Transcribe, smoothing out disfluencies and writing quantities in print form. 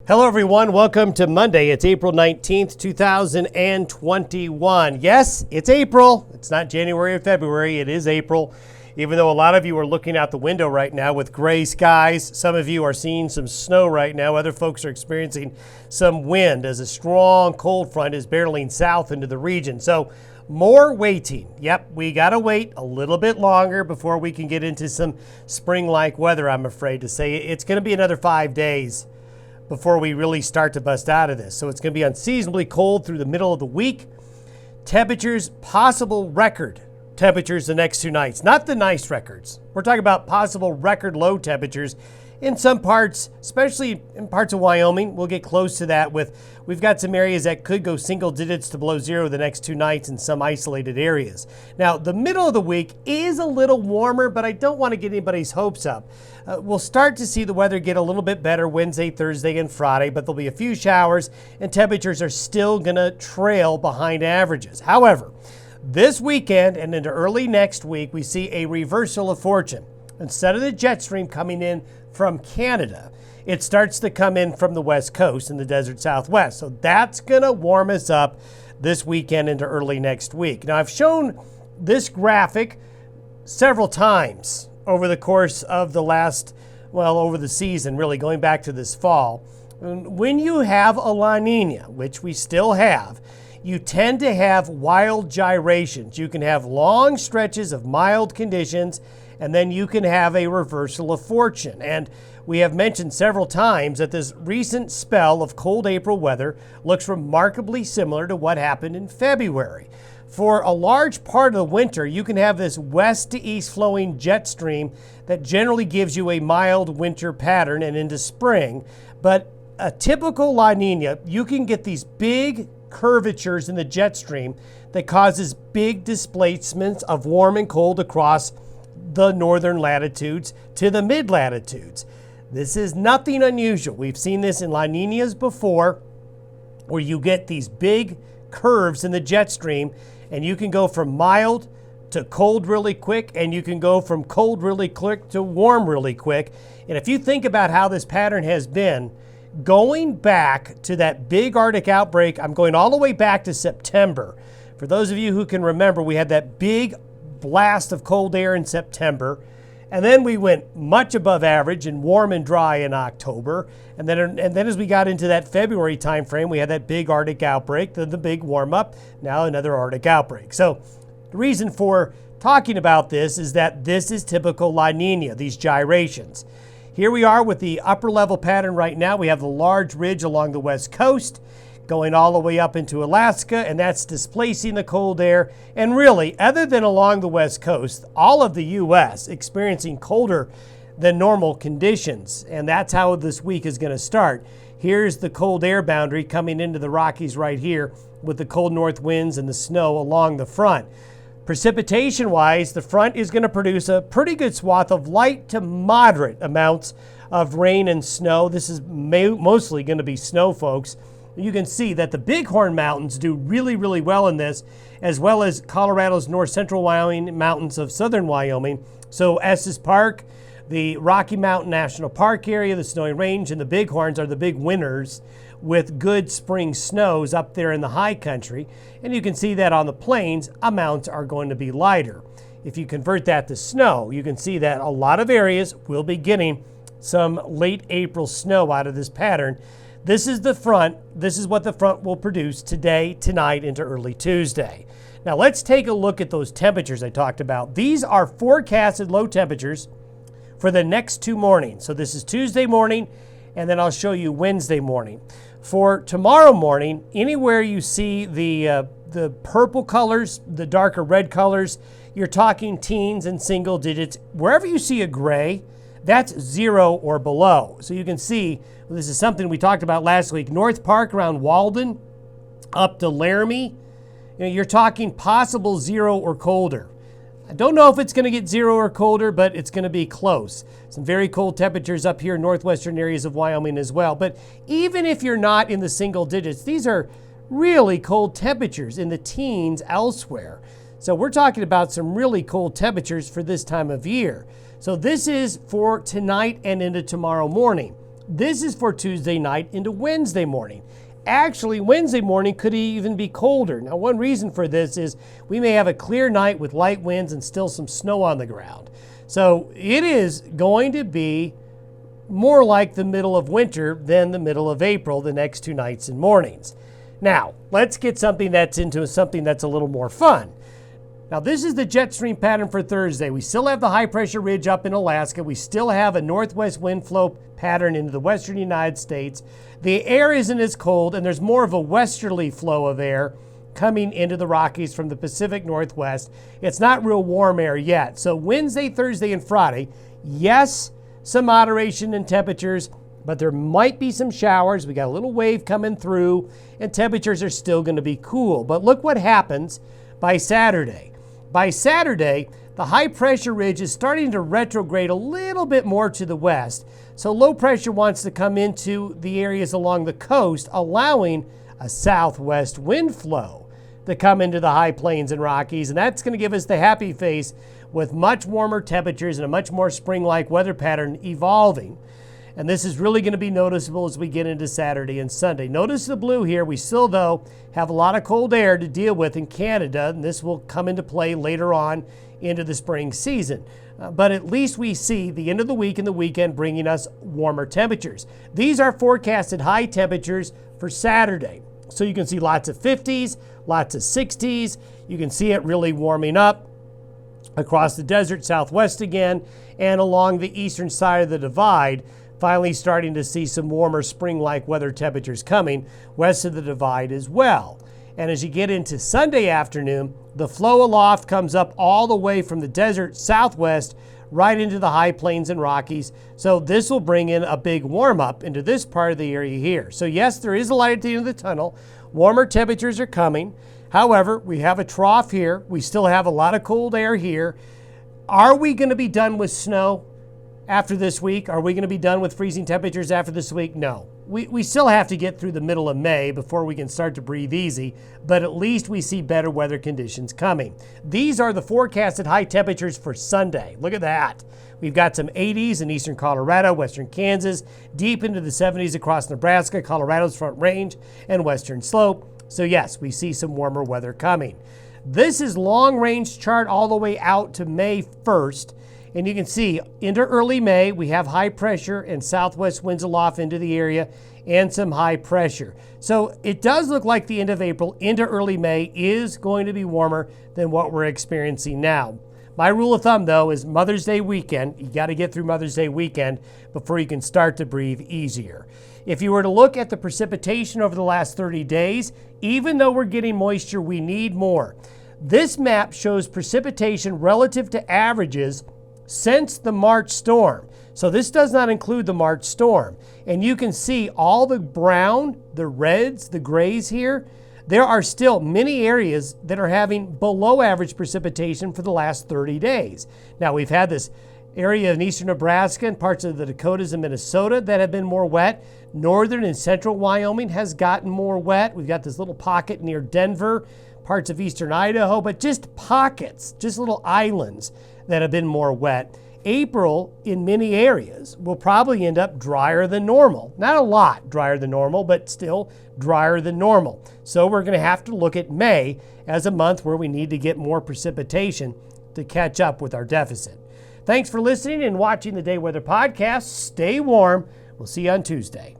Hello, everyone. Welcome to Monday. It's April 19th, 2021. Yes, it's April. It's not January or February. It is April. Even though a lot of you are looking out the window right now with gray skies, some of you are seeing some snow right now. Other folks are experiencing some wind as a strong cold front is barreling south into the region. So more waiting. Yep, we got to wait a little bit longer before we can get into some spring-like weather, I'm afraid to say. It's going to be another 5 days before we really start to bust out of this. So it's going to be unseasonably cold through the middle of the week. Temperatures, possible record temperatures the next 2 nights. Not the nice records. We're talking about possible record low temperatures in some parts, especially in parts of Wyoming. We'll get close to that we've got some areas that could go single digits to below zero the next 2 nights in some isolated areas. Now, the middle of the week is a little warmer, but I don't want to get anybody's hopes up. We'll start to see the weather get a little bit better Wednesday, Thursday, and Friday, but there'll be a few showers and temperatures are still going to trail behind averages. However, this weekend and into early next week, we see a reversal of fortune. Instead of the jet stream coming in from Canada, it starts to come in from the West Coast and the desert Southwest. So that's going to warm us up this weekend into early next week. Now, I've shown this graphic several times over the course of the over the season, really going back to this fall. When you have a La Nina, which we still have, you tend to have wild gyrations. You can have long stretches of mild conditions, and then you can have a reversal of fortune. And we have mentioned several times that this recent spell of cold April weather looks remarkably similar to what happened in February. For a large part of the winter, you can have this west to east flowing jet stream that generally gives you a mild winter pattern and into spring. But a typical La Nina, you can get these big curvatures in the jet stream that causes big displacements of warm and cold across the northern latitudes to the mid latitudes. This is nothing unusual. We've seen this in La Ninas before, where you get these big curves in the jet stream, and you can go from mild to cold really quick, and you can go from cold really quick to warm really quick. And if you think about how this pattern has been, going back to that big Arctic outbreak, I'm going all the way back to September. For those of you who can remember, we had that big blast of cold air in September, and then we went much above average and warm and dry in October, and then as we got into that February timeframe, we had that big Arctic outbreak, then the big warm up, now another Arctic outbreak. So the reason for talking about this is that this is typical La Nina, these gyrations. Here we are with the upper level pattern right now. We have the large ridge along the west coast going all the way up into Alaska, and that's displacing the cold air. And really, other than along the west coast, all of the U.S. experiencing colder than normal conditions. And that's how this week is going to start. Here's the cold air boundary coming into the Rockies right here with the cold north winds and the snow along the front. Precipitation-wise, the front is going to produce a pretty good swath of light to moderate amounts of rain and snow. This is mostly going to be snow, folks. You can see that the Bighorn Mountains do really, really well in this, as well as Colorado's north central Wyoming mountains of southern Wyoming. So Estes Park, the Rocky Mountain National Park area, the Snowy Range, and the Bighorns are the big winners with good spring snows up there in the high country. And you can see that on the plains, amounts are going to be lighter. If you convert that to snow, you can see that a lot of areas will be getting some late April snow out of this pattern. This is the front. This is what the front will produce today, tonight, into early Tuesday. Now let's take a look at those temperatures I talked about. These are forecasted low temperatures for the next 2 mornings. So this is Tuesday morning, and then I'll show you Wednesday morning. For tomorrow morning, anywhere you see the purple colors, the darker red colors, you're talking teens and single digits. Wherever you see a gray, that's 0 or below. So you can see, this is something we talked about last week. North Park around Walden, up to Laramie, you're talking possible 0 or colder. I don't know if it's going to get 0 or colder, but it's going to be close. Some very cold temperatures up here in northwestern areas of Wyoming as well. But even if you're not in the single digits, these are really cold temperatures in the teens elsewhere. So we're talking about some really cold temperatures for this time of year. So this is for tonight and into tomorrow morning. This is for Tuesday night into Wednesday morning. Actually, Wednesday morning could even be colder. Now, one reason for this is we may have a clear night with light winds and still some snow on the ground. So it is going to be more like the middle of winter than the middle of April the next 2 nights and mornings. Now, let's get something that's a little more fun. Now, this is the jet stream pattern for Thursday. We still have the high pressure ridge up in Alaska. We still have a northwest wind flow pattern into the western United States. The air isn't as cold, and there's more of a westerly flow of air coming into the Rockies from the Pacific Northwest. It's not real warm air yet. So Wednesday, Thursday, and Friday, yes, some moderation in temperatures, but there might be some showers. We got a little wave coming through, and temperatures are still going to be cool. But look what happens by Saturday. By Saturday, the high pressure ridge is starting to retrograde a little bit more to the west. So low pressure wants to come into the areas along the coast, allowing a southwest wind flow to come into the high plains and Rockies. And that's going to give us the happy face with much warmer temperatures and a much more spring-like weather pattern evolving. And this is really going to be noticeable as we get into Saturday and Sunday. Notice the blue here. We still, though, have a lot of cold air to deal with in Canada, and this will come into play later on into the spring season. But at least we see the end of the week and the weekend bringing us warmer temperatures. These are forecasted high temperatures for Saturday. So you can see lots of 50s, lots of 60s. You can see it really warming up across the desert southwest again and along the eastern side of the divide. Finally starting to see some warmer spring-like weather temperatures coming west of the divide as well. And as you get into Sunday afternoon, the flow aloft comes up all the way from the desert southwest right into the high plains and Rockies. So this will bring in a big warm-up into this part of the area here. So yes, there is a light at the end of the tunnel. Warmer temperatures are coming. However, we have a trough here. We still have a lot of cold air here. Are we going to be done with snow after this week? Are we going to be done with freezing temperatures after this week? No. We still have to get through the middle of May before we can start to breathe easy, but at least we see better weather conditions coming. These are the forecasted high temperatures for Sunday. Look at that. We've got some 80s in eastern Colorado, western Kansas, deep into the 70s across Nebraska, Colorado's Front Range, and western slope. So yes, we see some warmer weather coming. This is long-range chart all the way out to May 1st. And you can see into early May, we have high pressure and southwest winds aloft into the area and some high pressure. So it does look like the end of April into early May is going to be warmer than what we're experiencing now. My rule of thumb, though, is Mother's Day weekend. You got to get through Mother's Day weekend before you can start to breathe easier. If you were to look at the precipitation over the last 30 days, even though we're getting moisture, we need more. This map shows precipitation relative to averages since the March storm. So this does not include the March storm. And you can see all the brown, the reds, the grays here. There are still many areas that are having below average precipitation for the last 30 days. Now we've had this area in eastern Nebraska and parts of the Dakotas and Minnesota that have been more wet. Northern and central Wyoming has gotten more wet. We've got this little pocket near Denver, parts of eastern Idaho, but just pockets, just little islands that have been more wet. April in many areas will probably end up drier than normal. Not a lot drier than normal, but still drier than normal. So we're going to have to look at May as a month where we need to get more precipitation to catch up with our deficit. Thanks for listening and watching the Day Weather Podcast. Stay warm. We'll see you on Tuesday.